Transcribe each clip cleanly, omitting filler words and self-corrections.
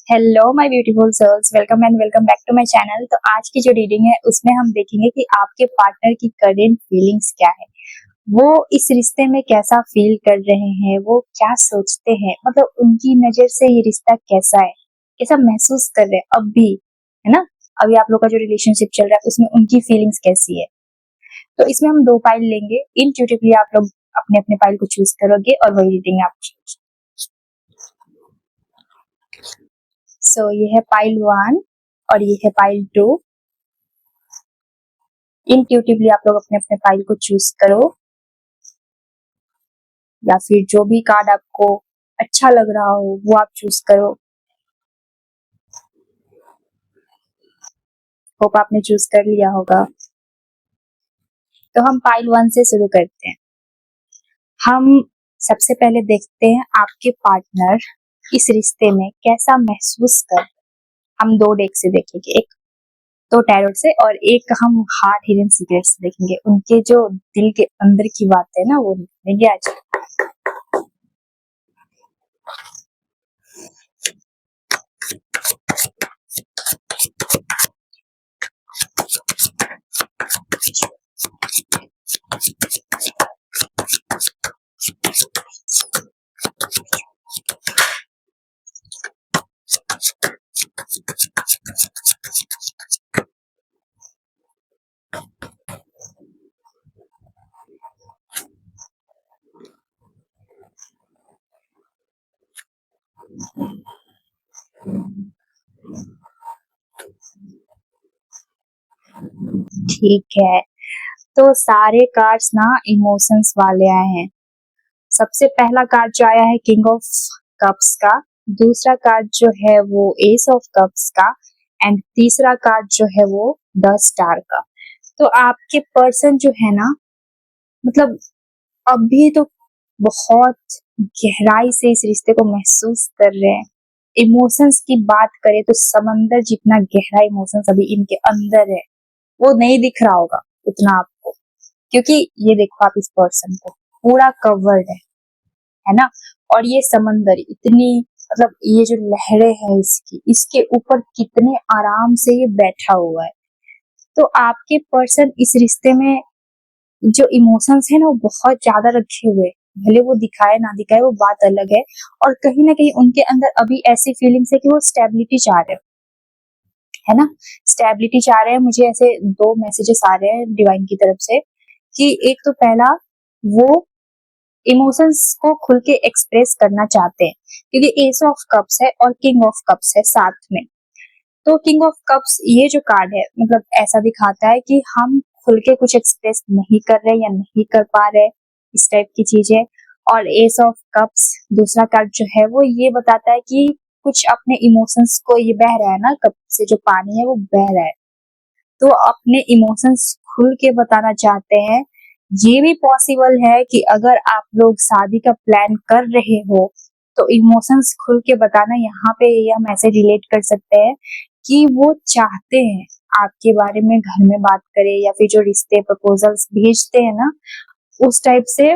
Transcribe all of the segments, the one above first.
Hello my beautiful souls, welcome and welcome back to my channel. तो आज की जो रीडिंग है उसमें हम देखेंगे कि आपके पार्टनर की करेंट फीलिंग्स क्या है, वो इस रिश्ते में कैसा फील कर रहे हैं, वो क्या सोचते हैं, मतलब उनकी नजर से ये रिश्ता कैसा है, कैसा महसूस कर रहे हैं अब भी, है ना। अभी आप लोग का जो रिलेशनशिप चल रहा है उसमें उनकी फीलिंग्स कैसी है। तो इसमें हम 2 पाइल लेंगे, इंट्यूटिवली आप लोग अपने अपने पाइल को चूज करोगे और वही रीडिंग आप ये है पाइल 1 और ये है पाइल 2। इंट्यूटिवली आप लोग अपने अपने पाइल को चूज करो या फिर जो भी कार्ड आपको अच्छा लग रहा हो वो आप चूज करो। होप आपने चूज कर लिया होगा। तो हम पाइल 1 से शुरू करते हैं। हम सबसे पहले देखते हैं आपके पार्टनर इस रिश्ते में कैसा महसूस कर। हम 2 डेक से देखेंगे, एक तो टैरोट से और एक हम हार्ट हिडन सीक्रेट्स से देखेंगे। उनके जो दिल के अंदर की बात है ना वो निकलेंगे आज। ठीक है, तो सारे कार्ड्स ना इमोशंस वाले आए हैं। सबसे पहला कार्ड जो आया है किंग ऑफ कप्स का, दूसरा कार्ड जो है वो एस ऑफ कप्स का एंड तीसरा कार्ड जो है वो द स्टार का। तो आपके पर्सन जो है ना, मतलब अभी तो बहुत गहराई से इस रिश्ते को महसूस कर रहे हैं। इमोशंस की बात करें तो समंदर जितना गहरा इमोशंस अभी इनके अंदर है, वो नहीं दिख रहा होगा उतना आपको, क्योंकि ये देखो आप इस पर्सन को पूरा कवर्ड है ना। और ये समंदर इतनी, मतलब ये जो लहरें हैं इसकी, इसके ऊपर कितने आराम से ये बैठा हुआ है। तो आपके पर्सन इस रिश्ते में जो इमोशंस है ना वो बहुत ज्यादा रखे हुए हैं। भले वो दिखाए ना दिखाए वो बात अलग है, और कहीं ना कहीं उनके अंदर अभी ऐसी फीलिंग्स है कि वो स्टेबिलिटी चाह रहे हैं, है ना। स्टेबिलिटी चाह रहे हैं। मुझे ऐसे 2 मैसेजेस आ रहे हैं डिवाइन की तरफ से कि एक तो पहला, वो इमोशंस को खुल के एक्सप्रेस करना चाहते हैं, क्योंकि एस ऑफ कप्स है और किंग ऑफ कप्स है साथ में। तो किंग ऑफ कप्स ये जो कार्ड है, मतलब ऐसा दिखाता है कि हम खुल के कुछ एक्सप्रेस नहीं कर रहे या नहीं कर पा रहे, इस टाइप की चीज है। और एस ऑफ कप्स दूसरा कार्ड जो है वो ये बताता है कि कुछ अपने इमोशंस को, ये बह रहा है ना कप से जो पानी है वो बह रहा है, तो अपने इमोशंस खुल के बताना चाहते हैं। ये भी पॉसिबल है कि अगर आप लोग शादी का प्लान कर रहे हो तो इमोशंस खुल के बताना, यहाँ पे ये हम ऐसे रिलेट कर सकते हैं कि वो चाहते हैं आपके बारे में घर में बात करें, या फिर जो रिश्ते प्रपोजल्स भेजते हैं ना उस टाइप से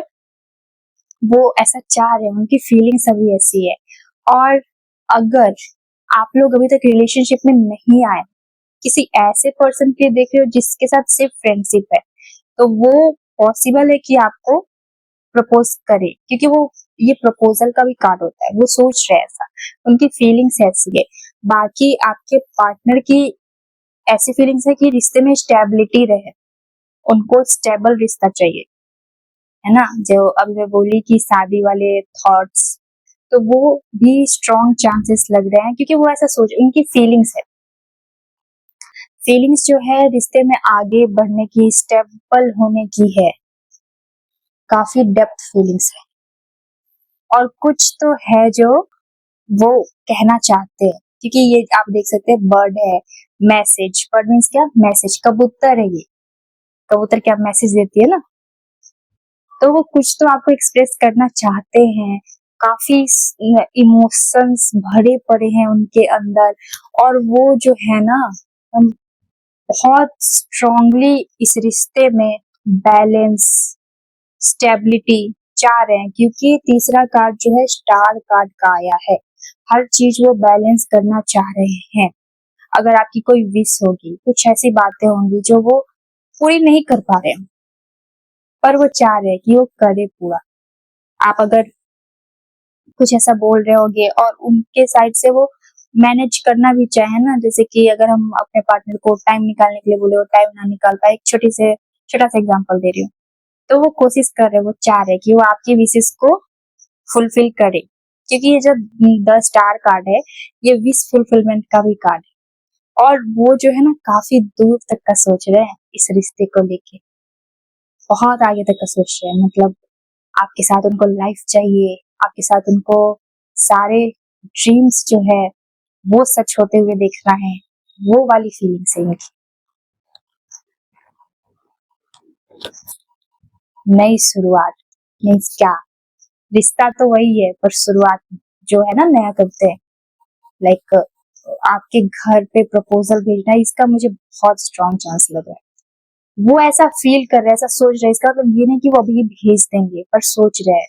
वो ऐसा चाह रहे हैं, उनकी फीलिंग्स अभी ऐसी है। और अगर आप लोग अभी तक रिलेशनशिप में नहीं आए, किसी ऐसे पर्सन के लिए देख रहे हो जिसके साथ सिर्फ फ्रेंडशिप है, तो वो पॉसिबल है कि आपको प्रपोज करे, क्योंकि वो ये प्रपोजल का भी कार्ड होता है, वो सोच रहे हैं ऐसा, उनकी फीलिंग्स ऐसी है। बाकी आपके पार्टनर की ऐसी फीलिंग्स है कि रिश्ते में स्टेबिलिटी रहे, उनको स्टेबल रिश्ता चाहिए, है ना। जो अभी मैं बोली कि शादी वाले थॉट्स, तो वो भी स्ट्रॉन्ग चांसेस लग रहे हैं, क्योंकि वो ऐसा सोच, उनकी फीलिंग्स है। फीलिंग्स जो है रिश्ते में आगे बढ़ने की, स्टेबल होने की है, काफी डेप्थ फीलिंग्स है। और कुछ तो है जो वो कहना चाहते हैं, क्योंकि ये आप देख सकते हैं बर्ड है, मैसेज, बर्ड मीन्स क्या, मैसेज, कबूतर है ये, कबूतर क्या मैसेज देती है ना। तो वो कुछ तो आपको एक्सप्रेस करना चाहते हैं, काफी इमोशंस भरे पड़े हैं उनके अंदर, और वो जो है ना, हम बहुत स्ट्रांगली इस रिश्ते में बैलेंस, स्टेबिलिटी चाह रहे हैं, क्योंकि तीसरा कार्ड जो है स्टार कार्ड का आया है। हर चीज वो बैलेंस करना चाह रहे हैं। अगर आपकी कोई विश होगी, कुछ ऐसी बातें होंगी जो वो पूरी नहीं कर पा रहे हैं, पर वो चाह रहे हैं कि वो करे पूरा। आप अगर कुछ ऐसा बोल रहे होगे और उनके साइड से वो मैनेज करना भी चाहे ना, जैसे कि अगर हम अपने पार्टनर को टाइम निकालने के लिए बोले और टाइम ना निकाल पाए, एक छोटा सा एग्जांपल दे रही हूँ, तो वो कोशिश कर रहे, वो चाह रहे कि वो आपकी विशेष को फुलफिल करे, क्योंकि ये जो 10 स्टार कार्ड है, ये विश फुलफिलमेंट का भी कार्ड है। और वो जो है ना काफी दूर तक का सोच रहे हैं इस रिश्ते को लेके, बहुत आगे तक का सोच रहे हैं। मतलब आपके साथ उनको लाइफ चाहिए, आपके साथ उनको सारे ड्रीम्स जो है वो सच होते हुए देखना है, वो वाली फीलिंग्स है इनकी। नई शुरुआत, मीन्स क्या, रिश्ता तो वही है पर शुरुआत जो है ना नया करते हैं, लाइक आपके घर पे प्रपोजल भेजना, इसका मुझे बहुत स्ट्रॉन्ग चांस लग रहा है। वो ऐसा फील कर रहे हैं, ऐसा सोच रहे हैं, इसका मतलब ये नहीं कि वो अभी भेज देंगे, पर सोच रहे हैं।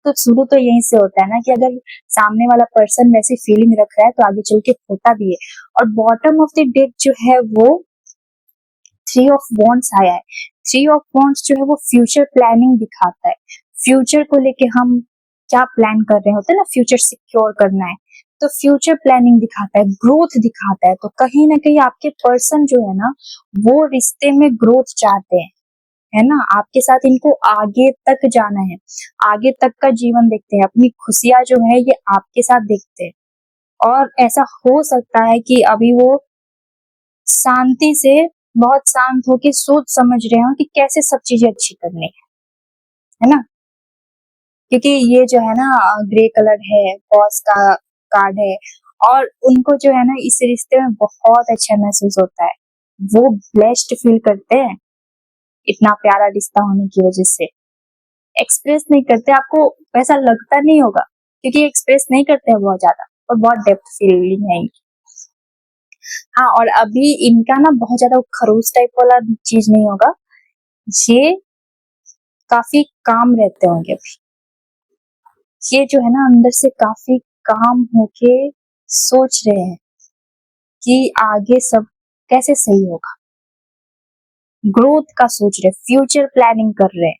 तो शुरू तो यहीं से होता है ना कि अगर सामने वाला पर्सन वैसी फीलिंग रख रहा है तो आगे चल के होता भी है। और बॉटम ऑफ द डेक जो है वो 3 ऑफ वॉन्ड्स आया है। 3 ऑफ वॉन्ड्स जो है वो फ्यूचर प्लानिंग दिखाता है। फ्यूचर को लेके हम क्या प्लान कर रहे होते हैं ना, फ्यूचर सिक्योर करना है, तो फ्यूचर प्लानिंग दिखाता है, ग्रोथ दिखाता है। तो कहीं ना कहीं आपके पर्सन जो है ना वो रिश्ते में ग्रोथ चाहते हैं, है ना, आपके साथ इनको आगे तक जाना है, आगे तक का जीवन देखते हैं, अपनी खुशियां जो है ये आपके साथ देखते हैं। और ऐसा हो सकता है कि अभी वो शांति से, बहुत शांत होके सोच समझ रहे हो कि कैसे सब चीजें अच्छी करनी है ना। क्योंकि ये जो है ना ग्रे कलर है, बॉस का कार्ड है, और उनको जो है ना इस रिश्ते में बहुत अच्छा महसूस होता है। वो ब्लेस्ड फील करते हैं इतना प्यारा रिश्ता होने की वजह से। एक्सप्रेस नहीं करते, आपको वैसा लगता नहीं होगा क्योंकि एक्सप्रेस नहीं करते हैं बहुत ज्यादा, और बहुत डेप्थ फीलिंग है इनकी। हाँ, और अभी इनका ना बहुत ज्यादा खरूस टाइप वाला चीज नहीं होगा, ये काफी काम रहते होंगे अभी। ये जो है ना अंदर से काफी काम होके सोच रहे हैं कि आगे सब कैसे सही होगा, ग्रोथ का सोच रहे, फ्यूचर प्लानिंग कर रहे हैं।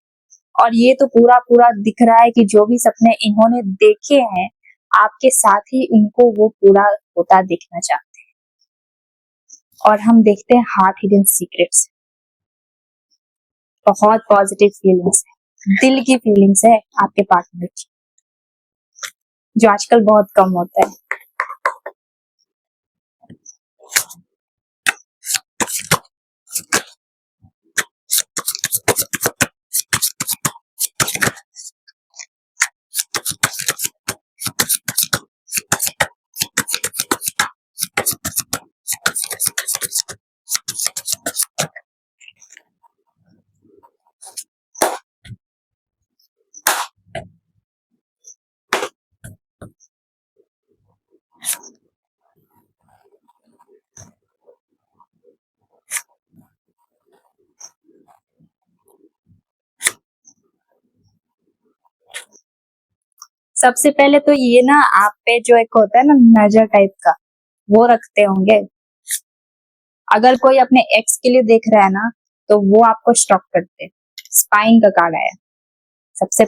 और ये तो पूरा पूरा दिख रहा है कि जो भी सपने इन्होंने देखे हैं आपके साथ ही उनको वो पूरा होता दिखना चाहते हैं। और हम देखते हैं हार्ट हिडन सीक्रेट्स, बहुत पॉजिटिव फीलिंग्स है, दिल की फीलिंग्स है आपके पार्टनर की, जो आजकल बहुत कम होता है। सबसे पहले तो ये ना आप पे जो एक होता है ना नजर टाइप का, वो रखते होंगे। अगर कोई अपने एक्स के लिए देख रहा है ना तो वो आपको स्टॉप करते हैं। स्पाइन का कार्ड आया, सबसे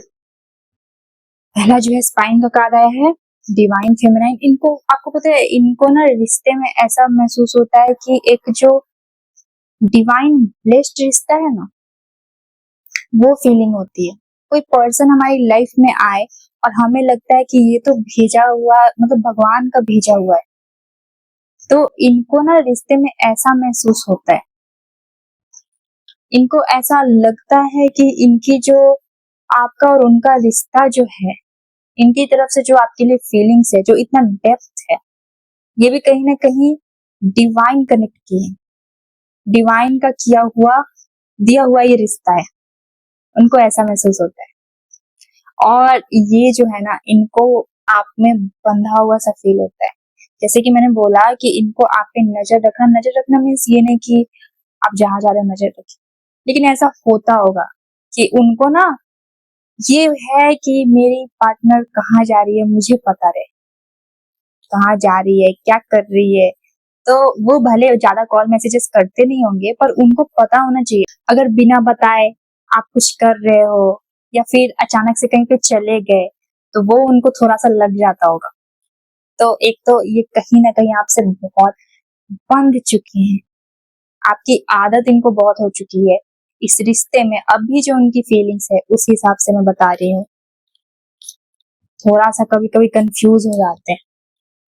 पहला जो है स्पाइन का कार्ड आया है, डिवाइन फेमिनाइन। इनको आपको पता है, इनको ना रिश्ते में ऐसा महसूस होता है कि एक जो डिवाइन ब्लेस्ड रिश्ता है ना, वो फीलिंग होती है। कोई पर्सन हमारी लाइफ में आए और हमें लगता है कि ये तो भेजा हुआ, मतलब भगवान का भेजा हुआ है, तो इनको ना रिश्ते में ऐसा महसूस होता है। इनको ऐसा लगता है कि इनकी जो आपका और उनका रिश्ता जो है, इनकी तरफ से जो आपके लिए फीलिंग्स है, जो इतना डेप्थ है, ये भी कहीं ना कहीं डिवाइन कनेक्ट की है, डिवाइन का किया हुआ दिया हुआ ये रिश्ता है। उनको ऐसा महसूस होता है। और ये जो है ना इनको आप में बंधा हुआ सा फील होता है। जैसे कि मैंने बोला कि इनको आप पे नजर रखना मीन्स ये नहीं कि आप जहां जा रहे हो नजर रखिए, लेकिन ऐसा होता होगा कि उनको ना ये है कि मेरी पार्टनर कहाँ जा रही है मुझे पता रहे। कहाँ जा रही है, क्या कर रही है। तो वो भले ज्यादा कॉल मैसेजेस करते नहीं होंगे, पर उनको पता होना चाहिए। अगर बिना बताए आप कुछ कर रहे हो या फिर अचानक से कहीं पे चले गए, तो वो उनको थोड़ा सा लग जाता होगा। तो एक तो ये कहीं ना कहीं आपसे बहुत बंध चुकी हैं, आपकी आदत इनको बहुत हो चुकी है इस रिश्ते में। अभी जो उनकी फीलिंग्स है उस हिसाब से मैं बता रही हूँ। थोड़ा सा कभी कभी कंफ्यूज हो जाते हैं,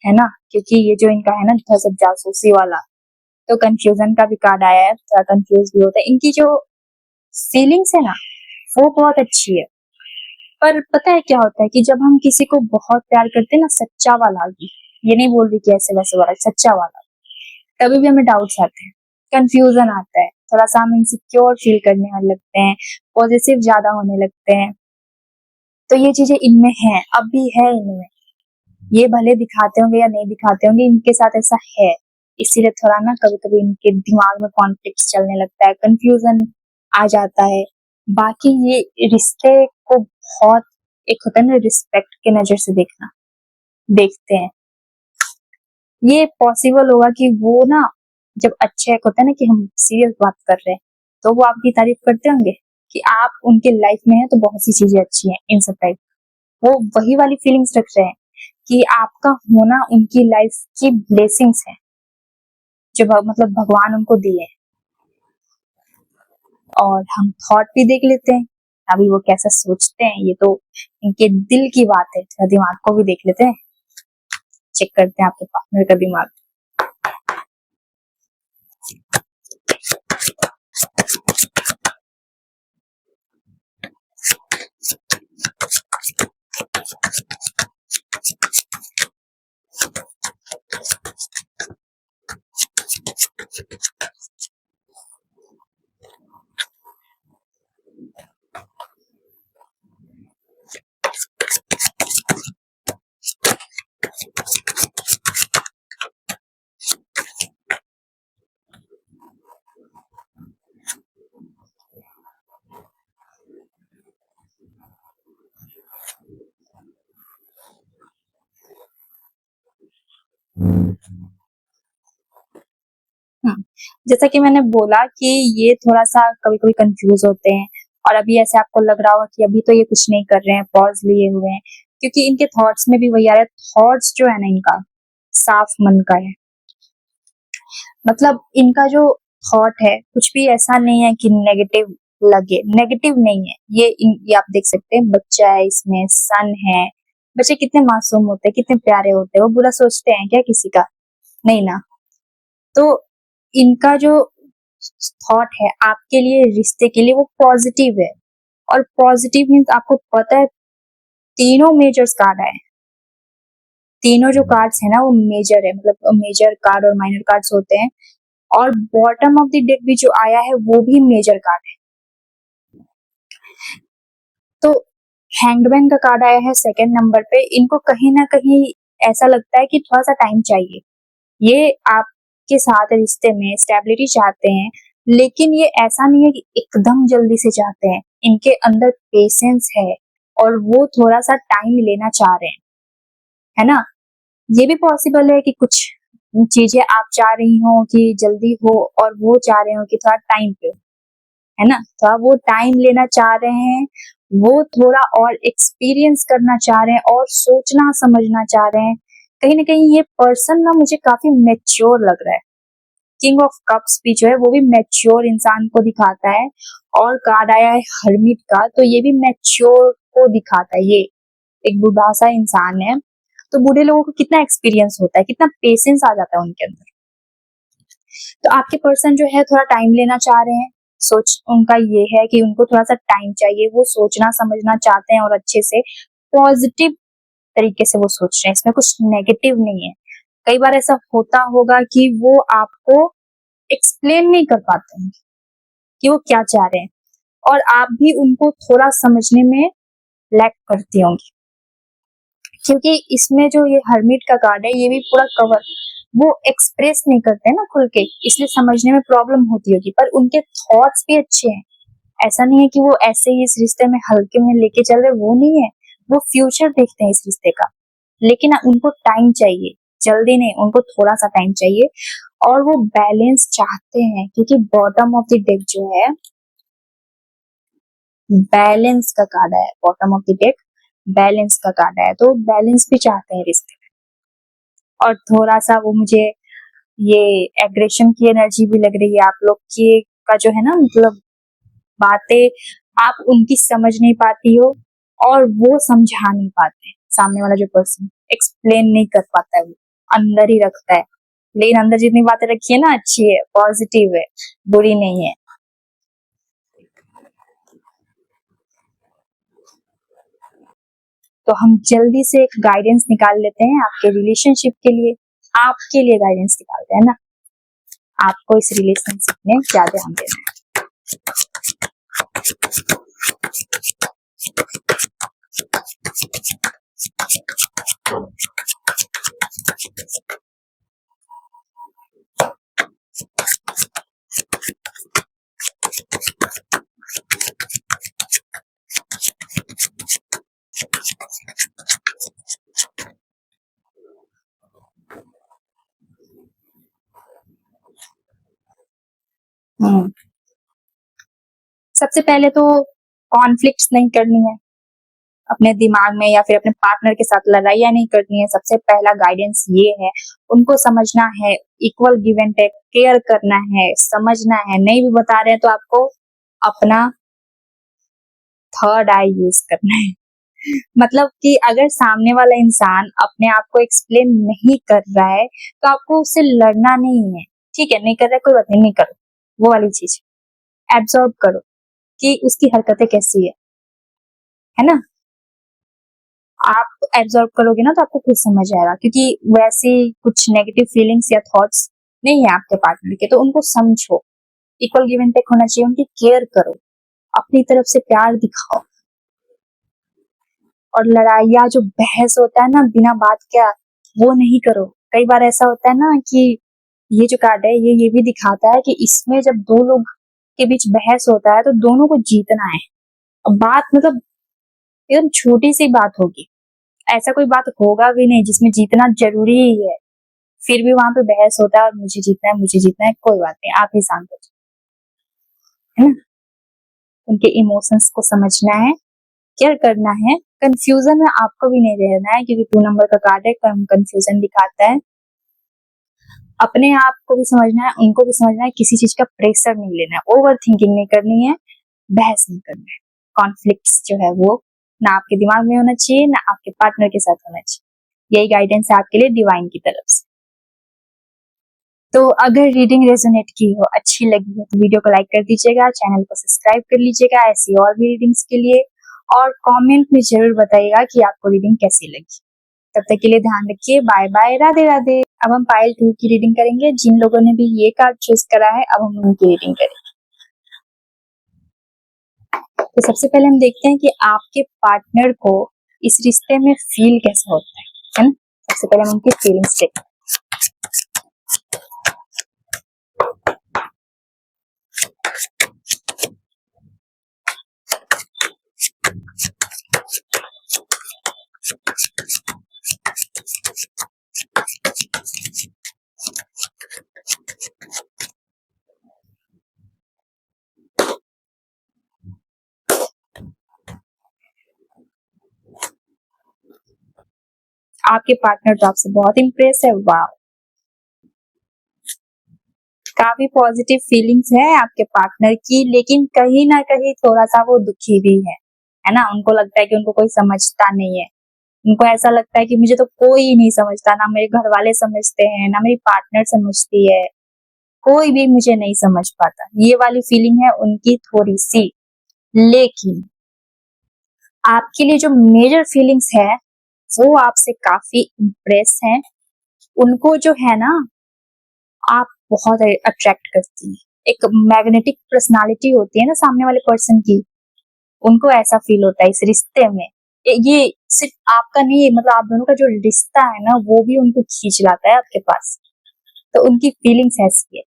है ना, क्योंकि ये जो इनका है ना थोड़ा सा जासूसी वाला, तो कंफ्यूजन का भी कार्ड आया है, थोड़ा कंफ्यूज भी होता है। इनकी जो फीलिंग्स है ना वो बहुत अच्छी है, पर पता है क्या होता है कि जब हम किसी को बहुत प्यार करते हैं ना, सच्चा वाला, ये नहीं बोल रही कि ऐसे वैसे वाला, सच्चा वाला, तभी भी हमें डाउट्स आते हैं, कंफ्यूजन आता है, थोड़ा सा हम इनसिक्योर फील करने लगते हैं, पॉजिटिव ज्यादा होने लगते हैं। तो ये चीजें इनमें हैं, अब भी है इनमें। ये भले दिखाते होंगे या नहीं दिखाते होंगे, इनके साथ ऐसा है। इसीलिए थोड़ा ना कभी कभी इनके दिमाग में कॉन्फ्लिक्ट चलने लगता है, कंफ्यूजन आ जाता है। बाकी ये रिश्ते को बहुत, एक होता है ना रिस्पेक्ट के नजर से देखना, देखते हैं। ये पॉसिबल होगा कि वो ना जब अच्छे, एक होता है ना कि हम सीरियस बात कर रहे हैं, तो वो आपकी तारीफ करते होंगे कि आप उनके लाइफ में हैं तो बहुत सी चीजें अच्छी हैं, इन सब टाइप। वो वही वाली फीलिंग्स रख रहे हैं कि आपका होना उनकी लाइफ की ब्लेसिंग्स है, जो मतलब भगवान उनको दिए। और हम थॉट भी देख लेते हैं, अभी वो कैसा सोचते हैं, ये तो इनके दिल की बात है, थोड़ा दिमाग को भी देख लेते हैं, चेक करते हैं आपके पार्टनर का दिमाग। जैसा कि मैंने बोला कि ये थोड़ा सा कभी कभी कंफ्यूज होते हैं, और अभी ऐसे आपको लग रहा होगा कि अभी तो ये कुछ नहीं कर रहे हैं, पॉज लिए हुए हैं, क्योंकि इनके थॉट्स में भी वही आ रहा है। थॉट्स जो है ना इनका साफ मन का है, मतलब इनका जो थॉट है कुछ भी ऐसा नहीं है कि नेगेटिव लगे, नेगेटिव नहीं है ये। ये आप देख सकते हैं, बच्चा है इसमें, सन है। बच्चे कितने मासूम होते हैं, कितने प्यारे होते हैं, वो बुरा सोचते हैं क्या किसी का? नहीं ना। तो इनका जो थॉट है आपके लिए, रिश्ते के लिए, वो पॉजिटिव है। और पॉजिटिव मीन्स आपको पता है, तीनों मेजर्स कार्ड आए, तीनों जो कार्ड्स है ना वो मेजर है, मतलब मेजर कार्ड और माइनर कार्ड्स होते हैं। और बॉटम ऑफ द डेक भी जो आया है वो भी मेजर कार्ड है। तो हैंगमैन का कार्ड आया है सेकंड नंबर पे। इनको कहीं ना कहीं ऐसा लगता है कि थोड़ा सा टाइम चाहिए, ये आपके साथ रिश्ते में स्टेबिलिटी चाहते हैं, लेकिन ये ऐसा नहीं है कि एकदम जल्दी से चाहते हैं। इनके अंदर पेशेंस है और वो थोड़ा सा टाइम लेना चाह रहे हैं, है ना। ये भी पॉसिबल है कि कुछ चीजें आप चाह रही हो कि जल्दी हो, और वो चाह रहे हो कि थोड़ा टाइम पे, है ना। थोड़ा वो टाइम लेना चाह रहे हैं, वो थोड़ा और एक्सपीरियंस करना चाह रहे हैं और सोचना समझना चाह रहे हैं। कहीं ना कहीं ये पर्सन ना मुझे काफी मेच्योर लग रहा है। किंग ऑफ कप्स भी जो है वो भी मैच्योर इंसान को दिखाता है, और कार्ड आया है हर्मिट का, तो ये भी मैच्योर को दिखाता है। ये एक बूढ़ा सा इंसान है, तो बूढ़े लोगों को कितना एक्सपीरियंस होता है, कितना पेशेंस आ जाता है उनके अंदर। तो आपके पर्सन जो है थोड़ा टाइम लेना चाह रहे हैं, सोच उनका ये है कि उनको थोड़ा सा टाइम चाहिए, वो सोचना समझना चाहते हैं और अच्छे से पॉजिटिव तरीके से वो सोच रहे हैं, इसमें कुछ नेगेटिव नहीं है। कई बार ऐसा होता होगा कि वो आपको एक्सप्लेन नहीं कर पाते हैं कि वो क्या चाह रहे हैं, और आप भी उनको थोड़ा समझने में लैक करती होंगी, क्योंकि इसमें जो ये हर्मिट का कार्ड है ये भी पूरा कवर, वो एक्सप्रेस नहीं करते हैं ना खुल के, इसलिए समझने में प्रॉब्लम होती होगी। पर उनके थॉट्स भी अच्छे हैं, ऐसा नहीं है कि वो ऐसे ही इस रिश्ते में हल्के में लेके चल रहे, वो नहीं है। वो फ्यूचर देखते हैं इस रिश्ते का, लेकिन उनको टाइम चाहिए। जल्दी नहीं, उनको थोड़ा सा टाइम चाहिए और वो बैलेंस चाहते हैं, क्योंकि बॉटम ऑफ द डेक जो है बैलेंस का कार्ड है, bottom of the deck balance का कार्ड है, तो बैलेंस भी चाहते हैं रिश्ते में। और थोड़ा सा वो मुझे ये एग्रेशन की एनर्जी भी लग रही है आप लोग की का जो है ना, मतलब बातें आप उनकी समझ नहीं पाती हो और वो समझा नहीं पाते, सामने वाला जो पर्सन एक्सप्लेन नहीं कर पाता है, वो अंदर ही रखता है। लेकिन अंदर जितनी बातें रखी है ना, अच्छी है, पॉजिटिव है, बुरी नहीं है। तो हम जल्दी से एक गाइडेंस निकाल लेते हैं आपके रिलेशनशिप के लिए, आपके लिए गाइडेंस निकालते हैं ना, आपको इस रिलेशनशिप में क्या ध्यान देना है। सबसे पहले तो कॉन्फ्लिक्ट्स नहीं करनी है अपने दिमाग में, या फिर अपने पार्टनर के साथ लड़ाइयाँ नहीं करनी है। सबसे पहला गाइडेंस ये है, उनको समझना है, equal give and take, care करना है, समझना है। नहीं भी बता रहे हैं तो आपको अपना थर्ड आई यूज करना है। मतलब कि अगर सामने वाला इंसान अपने आप को एक्सप्लेन नहीं कर रहा है तो आपको उससे लड़ना नहीं है, ठीक है, नहीं कर रहा है कोई बात नहीं, नहीं करो, वो वाली चीज एब्जॉर्ब करो कि उसकी हरकतें कैसी है ना। आप एब्जॉर्ब करोगे ना तो आपको खुद समझ आएगा, क्योंकि वैसे कुछ नेगेटिव फीलिंग्स या थॉट्स नहीं है आपके पार्टनर के, तो उनको समझो, इक्वल गिव एंड टेक होना चाहिए, उनकी केयर करो, अपनी तरफ से प्यार दिखाओ। और लड़ाइया जो बहस होता है ना बिना बात क्या, वो नहीं करो। कई बार ऐसा होता है ना कि ये जो कार्ड है ये भी दिखाता है कि इसमें जब दो लोग के बीच बहस होता है तो दोनों को जीतना है। अब बात मतलब एकदम छोटी सी बात होगी, ऐसा कोई बात होगा भी नहीं जिसमें जीतना जरूरी ही है, फिर भी वहां पे बहस होता है और मुझे जीतना है, मुझे जीतना है, कोई बात नहीं, आप ही शांत हो जाओ, है ना। उनके इमोशंस को समझना है, केयर करना है, कंफ्यूजन में आपको भी नहीं रहना है, क्योंकि 2 नंबर का कार्ड है, कंफ्यूजन दिखाता है। अपने आप को भी समझना है, उनको भी समझना है, किसी चीज का प्रेशर नहीं लेना है, ओवर थिंकिंग नहीं करनी है, बहस नहीं करना है। कॉन्फ्लिक्ट्स जो है वो ना आपके दिमाग में होना चाहिए ना आपके पार्टनर के साथ होना चाहिए। यही गाइडेंस है आपके लिए डिवाइन की तरफ से। तो अगर रीडिंग रेजोनेट की हो, अच्छी लगी हो, तो वीडियो को लाइक कर दीजिएगा, चैनल को सब्सक्राइब कर लीजिएगा ऐसी और भी रीडिंग्स के लिए, और कमेंट में जरूर बताइएगा कि आपको रीडिंग कैसी लगी। तब तक के लिए ध्यान रखिए, बाय बाय, राधे राधे। अब हम पाइल 2 की रीडिंग करेंगे। जिन लोगों ने भी ये कार्ड चूज करा है अब हम उनकी रीडिंग करेंगे। तो सबसे पहले हम देखते हैं कि आपके पार्टनर को इस रिश्ते में फील कैसा होता है ना। सबसे पहले हम उनकी फीलिंग्स देखते हैं। आपके पार्टनर तो आपसे बहुत इम्प्रेस है, वाह, काफी पॉजिटिव फीलिंग्स है आपके पार्टनर की, लेकिन कहीं ना कहीं थोड़ा सा वो दुखी भी है ना। उनको लगता है कि उनको कोई समझता नहीं है, उनको ऐसा लगता है कि मुझे तो कोई नहीं समझता, ना मेरे घर वाले समझते हैं, ना मेरी पार्टनर समझती है, कोई भी मुझे नहीं समझ पाता, ये वाली फीलिंग है उनकी थोड़ी सी। लेकिन आपके लिए जो मेजर फीलिंग्स है वो आपसे काफी इम्प्रेस हैं। उनको जो है ना आप बहुत अट्रैक्ट करती हैं, एक मैग्नेटिक पर्सनालिटी होती है ना सामने वाले पर्सन की, उनको ऐसा फील होता है इस रिश्ते में। ये सिर्फ आपका नहीं है, मतलब आप दोनों का जो रिश्ता है ना वो भी उनको खींच लाता है आपके पास। तो उनकी फीलिंग्स ऐसी है,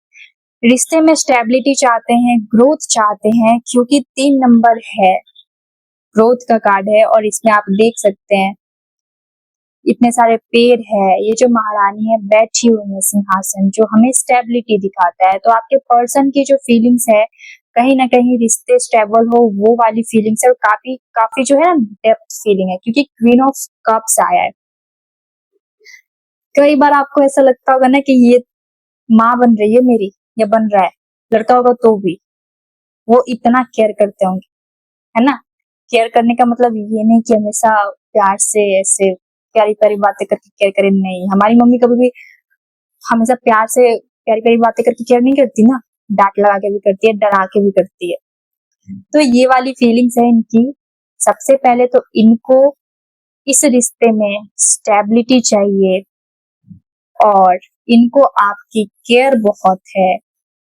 रिश्ते में स्टेबिलिटी चाहते हैं, ग्रोथ चाहते हैं, क्योंकि 3 नंबर है, ग्रोथ का कार्ड है, और इसमें आप देख सकते हैं इतने सारे पेड़ है, ये जो महारानी है बैठी हुई है सिंहासन, जो हमें स्टेबिलिटी दिखाता है। तो आपके पर्सन की जो फीलिंग्स है, कहीं ना कहीं रिश्ते स्टेबल हो वो वाली फीलिंग्स है, और काफी काफी जो है ना डेप्थ फीलिंग है, क्योंकि क्वीन ऑफ कप्स आया है। कई बार आपको ऐसा लगता होगा ना कि ये माँ बन रही है मेरी, या बन रहा है, लड़का होगा तो भी वो इतना केयर करते होंगे, है ना। केयर करने का मतलब ये नहीं कि हमेशा प्यार से ऐसे प्यारी प्यारी बातें करके केयर करें, नहीं। हमारी मम्मी कभी भी हमेशा प्यार से प्यारी प्यारी बातें करके केयर नहीं करती ना, डांट लगा के भी करती है, डरा के भी करती है। तो ये वाली फीलिंग्स है इनकी। सबसे पहले तो इनको इस रिश्ते में स्टेबिलिटी चाहिए, और इनको आपकी केयर बहुत है,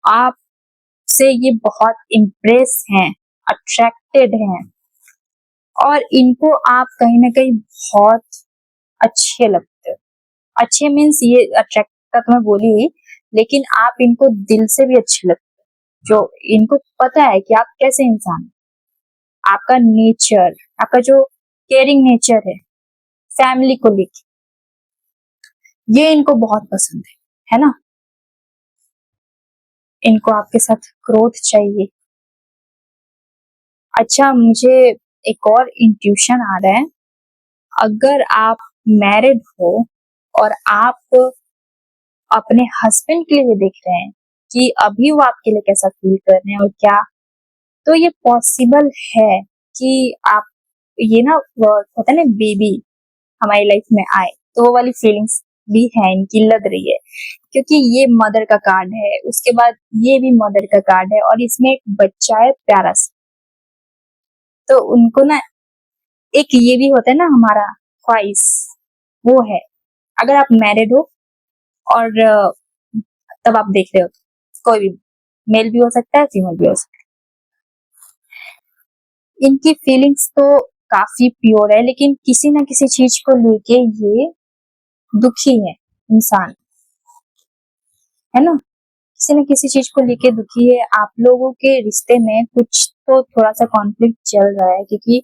आपसे ये बहुत इम्प्रेस हैं, अट्रैक्टेड हैं, और इनको आप कहीं ना कहीं बहुत अच्छे लगते हो। अच्छे मीन्स ये अट्रैक्ट का तो मैं बोली ही, लेकिन आप इनको दिल से भी अच्छे लगते हो। जो इनको पता है कि आप कैसे इंसान हैं, आपका नेचर, आपका जो केयरिंग नेचर है फैमिली को लेके, ये इनको बहुत पसंद है ना। इनको आपके साथ ग्रोथ चाहिए। अच्छा, मुझे एक और इंट्यूशन आ रहा है। अगर आप मैरिड हो और आप अपने हस्बैंड के लिए देख रहे हैं कि अभी वो आपके लिए कैसा फील कर रहे हैं और क्या, तो ये पॉसिबल है कि आप ये ना वो होता है ना बेबी हमारी लाइफ में आए, तो वो वाली फीलिंग्स भी है इनकी, लग रही है। क्योंकि ये मदर का कार्ड है, उसके बाद ये भी मदर का कार्ड है, और इसमें एक बच्चा है प्यारा सा। तो उनको ना एक ये भी होता है ना हमारा ख्वाहिश, वो है। अगर आप मैरिड हो और तब आप देख रहे हो, कोई भी मेल भी हो सकता है, फीमेल भी हो सकता है। इनकी फीलिंग्स तो काफी प्योर है, लेकिन किसी ना किसी चीज को लेके ये दुखी है इंसान, है ना। किसी न किसी चीज को लेके दुखी है। आप लोगों के रिश्ते में कुछ तो थोड़ा सा कॉन्फ्लिक्ट चल रहा है, क्योंकि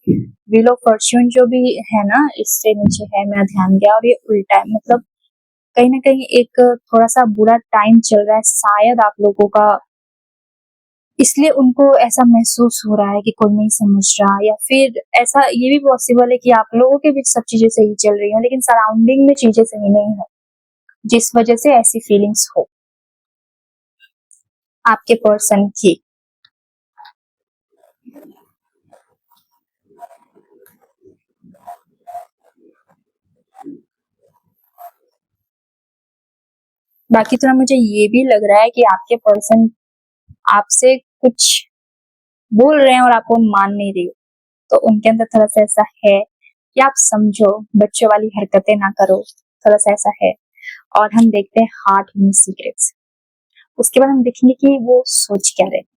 व्हील ऑफ फॉर्च्यून जो भी है ना इससे नीचे है, मेरा ध्यान गया, और ये उल्टा है। मतलब कहीं ना कहीं एक थोड़ा सा बुरा टाइम चल रहा है शायद आप लोगों का, इसलिए उनको ऐसा महसूस हो रहा है कि कोई नहीं समझ रहा, या फिर ऐसा ये भी पॉसिबल है कि आप लोगों के बीच सब चीजें सही चल रही हो, लेकिन सराउंडिंग में चीजें सही नहीं है, जिस वजह से ऐसी फीलिंग्स हो आपके पर्सन की। बाकी तो ना मुझे ये भी लग रहा है कि आपके पर्सन आपसे कुछ बोल रहे हैं और आपको मान नहीं रही हो, तो उनके अंदर थोड़ा सा ऐसा है कि आप समझो, बच्चों वाली हरकतें ना करो, थोड़ा सा ऐसा है। और हम देखते हैं हार्ट में सीक्रेट्स, उसके बाद हम देखेंगे कि वो सोच क्या रहे।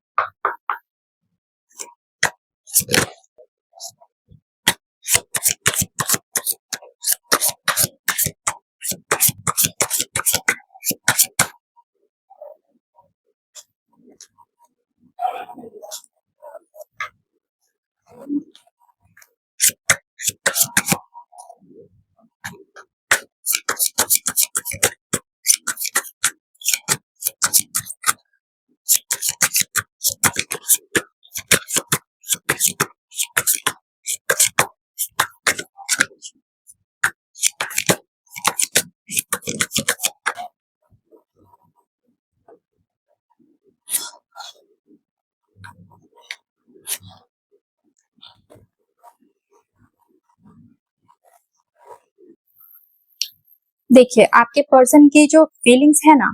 देखिए, आपके पर्सन की जो फीलिंग्स है ना,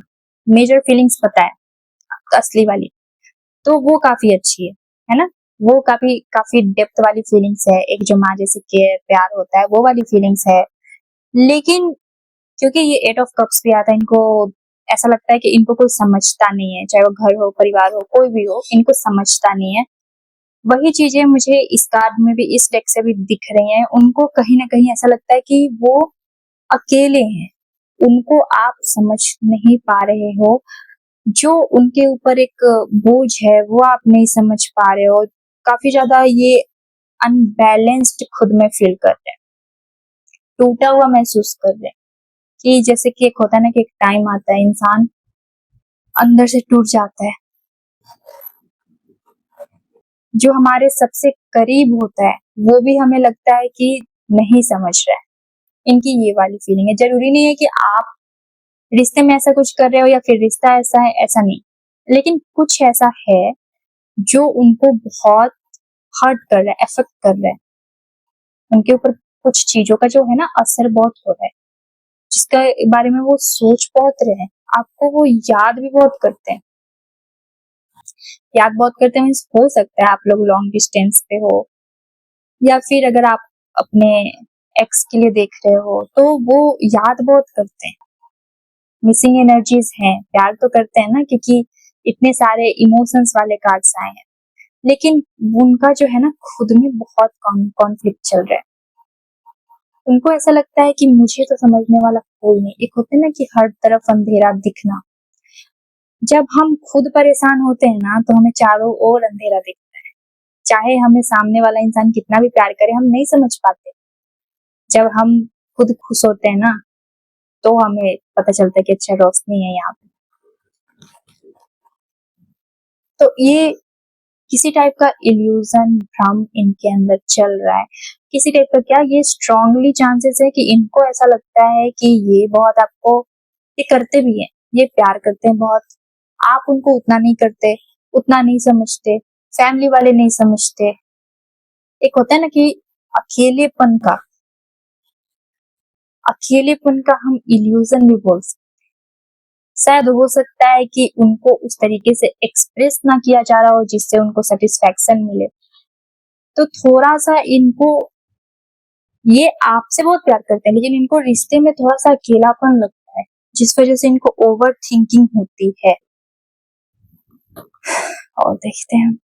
मेजर फीलिंग्स पता है असली वाली, तो वो काफी अच्छी है ना। वो काफी काफी डेप्थ वाली फीलिंग्स है, एक जो माँ जैसे केयर प्यार होता है वो वाली फीलिंग्स है। लेकिन क्योंकि ये एट ऑफ कप्स भी आता है, इनको ऐसा लगता है कि इनको कोई समझता नहीं है, चाहे वो घर हो, परिवार हो, कोई भी हो, इनको समझता नहीं है। वही चीजें मुझे इस कार्ड में भी, इस डेक से भी दिख रही हैं। उनको कहीं ना कहीं ऐसा लगता है कि वो अकेले हैं, उनको आप समझ नहीं पा रहे हो, जो उनके ऊपर एक बोझ है वो आप नहीं समझ पा रहे हो। काफी ज्यादा ये अनबैलेंस्ड खुद में फील करते हैं। टूटा हुआ महसूस कर रहे हैं, कि जैसे कि एक होता है ना कि एक टाइम आता है इंसान अंदर से टूट जाता है। जो हमारे सबसे करीब होता है वो भी हमें लगता है कि नहीं समझ रहा है। इनकी ये वाली फीलिंग है। जरूरी नहीं है कि आप रिश्ते में ऐसा कुछ कर रहे हो या फिर रिश्ता ऐसा है, ऐसा नहीं, लेकिन कुछ ऐसा है जो उनको बहुत हर्ट कर रहा है, अफेक्ट कर रहा है। उनके ऊपर कुछ चीजों का जो है ना असर बहुत हो रहा है, जिसके बारे में वो सोच बहुत रहे हैं, आपको वो याद भी बहुत करते हैं। याद बहुत करते हैं मीन्स हो सकता है आप लोग लॉन्ग डिस्टेंस पे हो, या फिर अगर आप अपने एक्स के लिए देख रहे हो तो वो याद बहुत करते हैं। मिसिंग एनर्जीज हैं, प्यार तो करते हैं ना, क्योंकि इतने सारे इमोशंस वाले कार्ड्स आए हैं, लेकिन उनका जो है ना खुद में बहुत कॉन्फ्लिक्ट चल रहा है। उनको ऐसा लगता है कि मुझे तो समझने वाला कोई नहीं। एक होता है ना कि हर तरफ अंधेरा दिखना। जब हम खुद परेशान होते हैं ना तो हमें चारों ओर अंधेरा दिखता है। चाहे हमें सामने वाला इंसान कितना भी प्यार करे, हम नहीं समझ पाते। जब हम खुद खुश होते हैं ना तो हमें पता चलता है कि अच्छा रोशनी है यहाँ पे। तो ये किसी टाइप का इल्यूजन, भ्रम इनके अंदर चल रहा है। किसी टाइप का क्या, ये स्ट्रांगली चांसेस है कि इनको ऐसा लगता है कि ये बहुत आपको, ये करते भी हैं, ये प्यार करते हैं बहुत, आप उनको उतना नहीं करते, उतना नहीं समझते, फैमिली वाले नहीं समझते। एक होता है ना कि अकेलेपन का हम इल्यूजन भी बोल सकते। शायद हो सकता है कि उनको उस तरीके से एक्सप्रेस ना किया जा रहा हो जिससे उनको सेटिस्फैक्शन मिले। तो थोड़ा सा इनको, ये आपसे बहुत प्यार करते हैं लेकिन इनको रिश्ते में थोड़ा सा अकेलापन लगता है, जिस वजह से इनको ओवर थिंकिंग होती है। और देखते हैं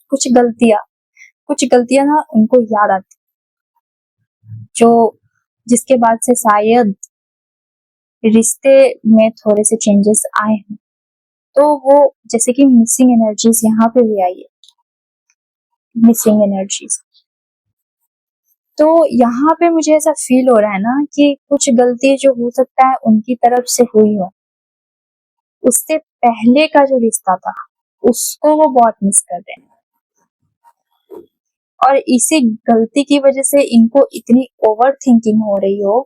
कुछ गलतियां ना उनको याद आती, जो जिसके बाद से शायद रिश्ते में थोड़े से चेंजेस आए हैं। तो वो जैसे कि मिसिंग एनर्जीज यहाँ पे भी आई है, मिसिंग एनर्जीज। तो यहाँ पे मुझे ऐसा फील हो रहा है ना कि कुछ गलती जो हो सकता है उनकी तरफ से हुई हो, उससे पहले का जो रिश्ता था उसको वो बहुत मिस कर रहे हैं, और इसी गलती की वजह से इनको इतनी ओवर थिंकिंग हो रही हो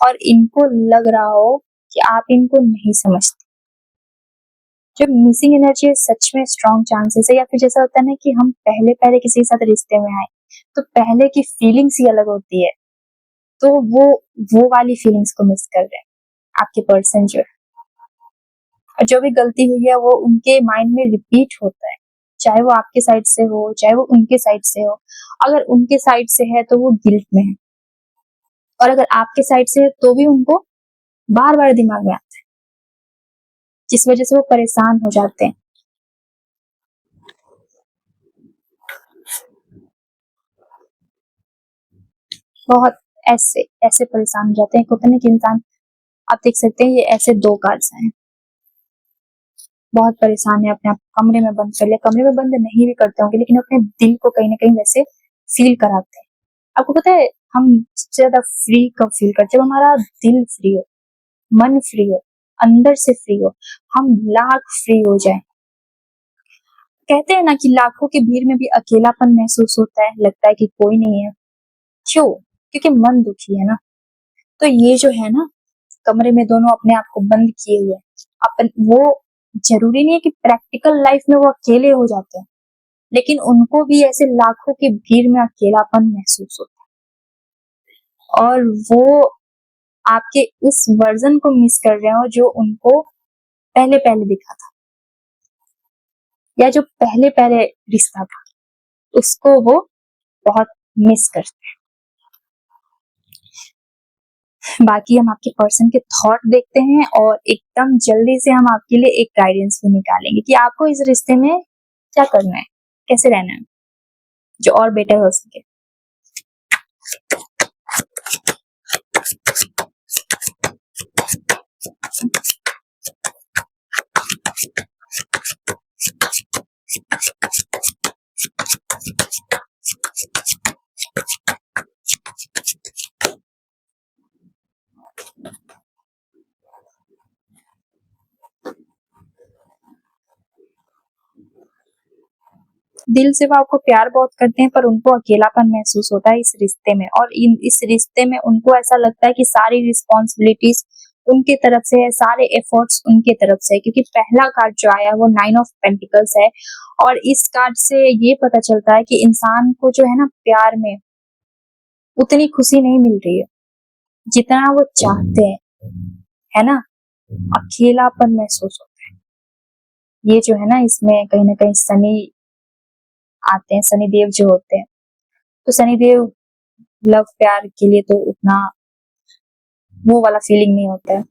और इनको लग रहा हो कि आप इनको नहीं समझते। जो मिसिंग एनर्जी है सच में स्ट्रॉन्ग चांसेस है, या फिर जैसा होता है ना कि हम पहले पहले किसी के साथ रिश्ते में आए तो पहले की फीलिंग्स ही अलग होती है, तो वो वाली फीलिंग्स को मिस कर रहे हैं आपके पर्सन जो है। और जो भी गलती हुई है वो उनके माइंड में रिपीट होता है, चाहे वो आपके साइड से हो चाहे वो उनके साइड से हो। अगर उनके साइड से है तो वो गिल्ट में है, और अगर आपके साइड से है तो भी उनको बार बार दिमाग में आता है, जिस वजह से वो परेशान हो जाते हैं। बहुत ऐसे ऐसे परेशान हो जाते हैं। होता है कि इंसान, आप देख सकते हैं ये ऐसे 2 कार्ड्स हैं, बहुत परेशान है, अपने आप कमरे में बंद कर लिया। कमरे में बंद नहीं भी करते होंगे लेकिन अपने दिल को कहीं ना कहीं वैसे फील कराते हैं। आपको पता है हम सबसे ज्यादा फ्री कब फील करते हैं? जब हमारा दिल फ्री हो, मन फ्री हो, अंदर से फ्री हो, हम लाख फ्री हो जाए। कहते हैं ना कि लाखों की भीड़ में भी अकेलापन महसूस होता है, लगता है कि कोई नहीं है। क्यों? क्योंकि मन दुखी है ना। तो ये जो है ना, कमरे में दोनों अपने आप को बंद किए हुए, अपन वो, जरूरी नहीं है कि प्रैक्टिकल लाइफ में वो अकेले हो जाते हैं, लेकिन उनको भी ऐसे लाखों की भीड़ में अकेलापन महसूस होता है, और वो आपके उस वर्जन को मिस कर रहे हो जो उनको पहले पहले दिखा था, या जो पहले पहले रिश्ता था उसको वो बहुत मिस करते हैं। बाकी हम आपके पर्सन के थॉट देखते हैं और एकदम जल्दी से हम आपके लिए एक गाइडेंस भी निकालेंगे कि आपको इस रिश्ते में क्या करना है, कैसे रहना है, जो और बेटर हो सके। दिल से वो आपको प्यार बहुत करते हैं, पर उनको अकेलापन महसूस होता है इस रिश्ते में, और इस रिश्ते में उनको ऐसा लगता है कि सारी रिस्पॉन्सिबिलिटीज उनके तरफ से है, सारे एफर्ट्स उनके तरफ से है, क्योंकि पहला कार्ड जो आया है वो 9 ऑफ पेंटिकल्स है। और इस कार्ड से ये पता चलता है कि इंसान को जो है ना प्यार में उतनी खुशी नहीं मिल रही है जितना वो चाहते हैं, है ना। अकेलापन महसूस होता है। ये जो है ना, इसमें कहीं ना कहीं शनि आते हैं, शनि देव जो होते हैं, तो शनि देव लव प्यार के लिए तो उतना वो वाला फीलिंग नहीं होता है,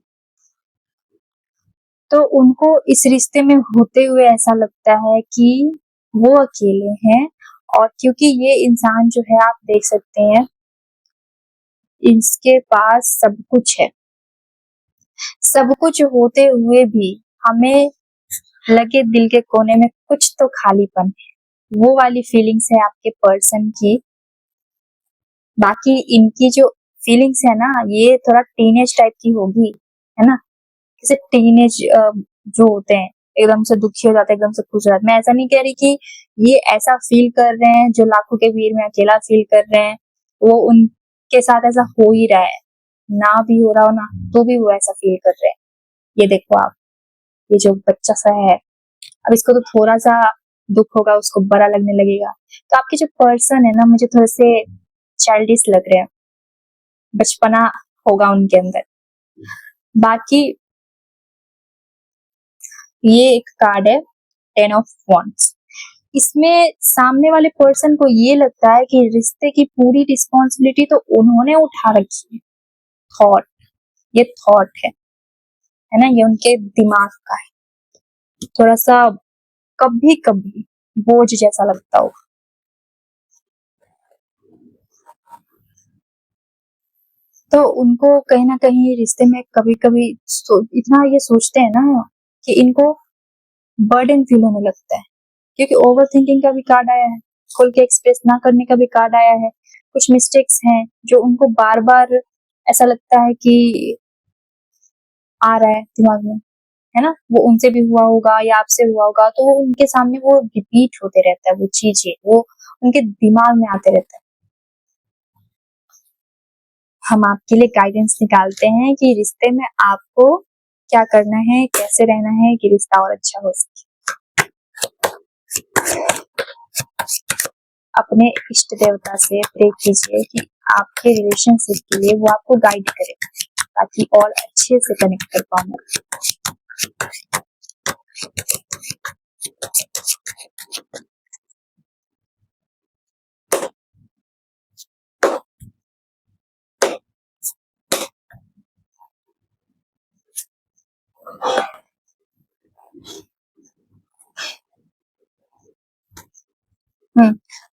तो उनको इस रिश्ते में होते हुए ऐसा लगता है कि वो अकेले हैं। और क्योंकि ये इंसान जो है, आप देख सकते हैं, इसके पास सब कुछ है, सब कुछ होते हुए भी हमें लगे दिल के कोने में कुछ तो खालीपन है, वो वाली फीलिंग्स है आपके पर्सन की। बाकी इनकी जो फीलिंग्स है ना, ये थोड़ा टीनेज टाइप की होगी, है ना। जैसे टीनेज जो होते हैं, एकदम से दुखी हो जाते हैं, एकदम से खुश हो जाते हैं। मैं ऐसा नहीं कह रही कि ये ऐसा फील कर रहे हैं जो लाखों के भीड़ में अकेला फील कर रहे हैं, वो उनके साथ ऐसा हो ही रहा है, ना भी हो रहा हो ना तो भी वो ऐसा फील कर रहे हैं। ये देखो आप, ये जो बच्चा सा है, अब इसको तो थोड़ा सा दुख होगा, उसको बड़ा लगने लगेगा। तो आपके जो पर्सन है ना, मुझे थोड़े से चाइल्डिश लग रहे हैं, बचपना होगा उनके अंदर। बाकी ये एक कार्ड है 10 ऑफ वॉन्ड्स। इसमें सामने वाले पर्सन को ये लगता है कि रिश्ते की पूरी रिस्पॉन्सिबिलिटी तो उन्होंने उठा रखी है। थॉट, ये थॉट है ना, ये उनके दिमाग का है। थोड़ा सा कभी कभी बोझ जैसा लगता हो, तो उनको कहीं ना कहीं रिश्ते में कभी कभी इतना ये सोचते हैं ना कि इनको बर्डन फील होने लगता है, क्योंकि ओवर थिंकिंग का भी कार्ड आया है, खुल के एक्सप्रेस ना करने का भी कार्ड आया है। कुछ मिस्टेक्स हैं जो उनको बार बार ऐसा लगता है कि आ रहा है दिमाग में, है ना। वो उनसे भी हुआ होगा या आपसे हुआ होगा, तो वो उनके सामने वो रिपीट होते रहता है, वो चीजें वो उनके दिमाग में आते रहता है। हम आपके लिए गाइडेंस निकालते हैं कि रिश्ते में आपको क्या करना है, कैसे रहना है कि रिश्ता और अच्छा हो सके। अपने इष्ट देवता से प्रे कीजिए कि आपके रिलेशनशिप के लिए वो आपको गाइड करे, ताकि और अच्छे से कनेक्ट कर पाऊँ।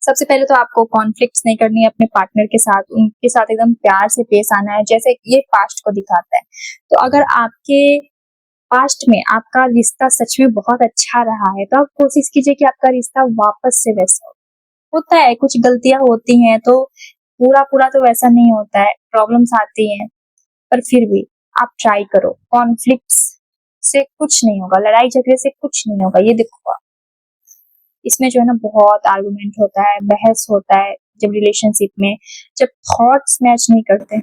सबसे पहले तो आपको कॉन्फ्लिक्ट्स नहीं करनी है अपने पार्टनर के साथ, उनके साथ एकदम प्यार से पेश आना है, जैसे ये पास्ट को दिखाता है। तो अगर आपके पास्ट में आपका रिश्ता सच में बहुत अच्छा रहा है, तो आप कोशिश कीजिए कि आपका रिश्ता वापस से वैसा हो। होता है, कुछ गलतियां होती हैं, तो पूरा पूरा तो वैसा नहीं होता है, प्रॉब्लम्स आती हैं, पर फिर भी आप ट्राई करो। कॉन्फ्लिक्ट्स से कुछ नहीं होगा, लड़ाई झगड़े से कुछ नहीं होगा। ये देखो, इसमें जो है ना बहुत आर्गुमेंट होता है, बहस होता है जब रिलेशनशिप में, जब थॉट्स मैच नहीं करते।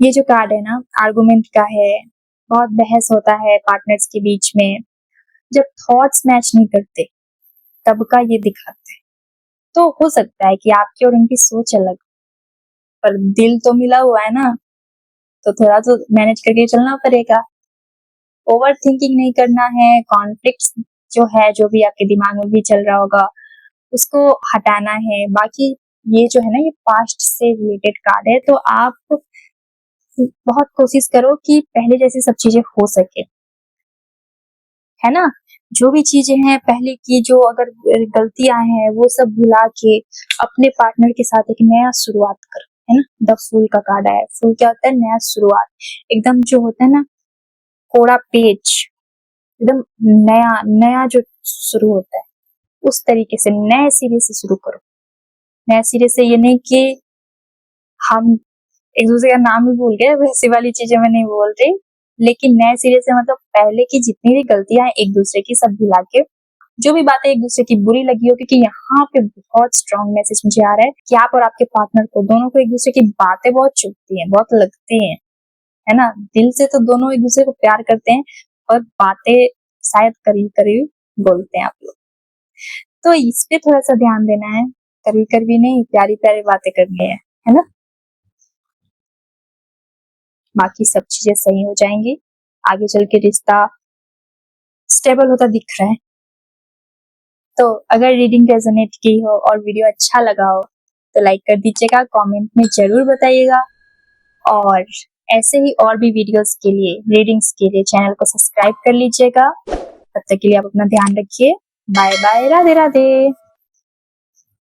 ये जो कार्ड है ना, आर्गुमेंट का है, बहुत बहस होता है पार्टनर्स के बीच में, जब थॉट्स मैच नहीं करते तब का ये दिखाते हैं। तो हो सकता है कि आपकी और उनकी सोच अलग, पर दिल तो मिला हुआ है ना, तो थोड़ा तो मैनेज करके चलना पड़ेगा। ओवर थिंकिंग नहीं करना है, कॉन्फ्लिक्ट्स जो है, जो भी आपके दिमाग में भी चल रहा होगा, उसको हटाना है। बाकी ये जो है ना, ये पास्ट से रिलेटेड कार्ड है, तो आप बहुत कोशिश करो कि पहले जैसी सब चीजें हो सके, है ना। जो भी चीजें हैं पहले की, जो अगर गलतियां हैं, वो सब भुला के अपने पार्टनर के साथ एक नया शुरुआत करो, है ना। द फूल का कार्ड है, फूल क्या होता है, नया शुरुआत, एकदम जो होता है ना, कोरा पेज, एकदम नया नया जो शुरू होता है, उस तरीके से नए सिरे से शुरू करो। नए सिरे से ये नहीं कि हम एक दूसरे का नाम ही भूल गए, वैसी वाली चीजें मैं नहीं बोल रही, लेकिन नए सिरे से मतलब पहले की जितनी भी गलतियां एक दूसरे की सब भुला के जो भी बातें एक दूसरे की बुरी लगी हो, क्योंकि यहाँ पे बहुत स्ट्रॉन्ग मैसेज मुझे आ रहा है कि आप और आपके पार्टनर को दोनों को एक दूसरे की बातें बहुत चुभती हैं, बहुत लगती हैं, है ना। दिल से तो दोनों एक दूसरे को प्यार करते हैं और बातें शायद करीब करीब बोलते हैं आप लोग। तो इस पे थोड़ा सा ध्यान देना है, कभी कभी नहीं, प्यारी प्यारी बातें करनी है ना। बाकी सब चीजें सही हो जाएंगी, आगे चल के रिश्ता स्टेबल होता दिख रहा है। तो अगर रीडिंग रेजोनेट की हो और वीडियो अच्छा लगा हो तो लाइक कर दीजिएगा, कमेंट में जरूर बताइएगा, और ऐसे ही और भी वीडियोस के लिए, रीडिंग्स के लिए चैनल को सब्सक्राइब कर लीजिएगा। तब तक के लिए आप अपना ध्यान रखिए। Bye bye, Radhe Radhe.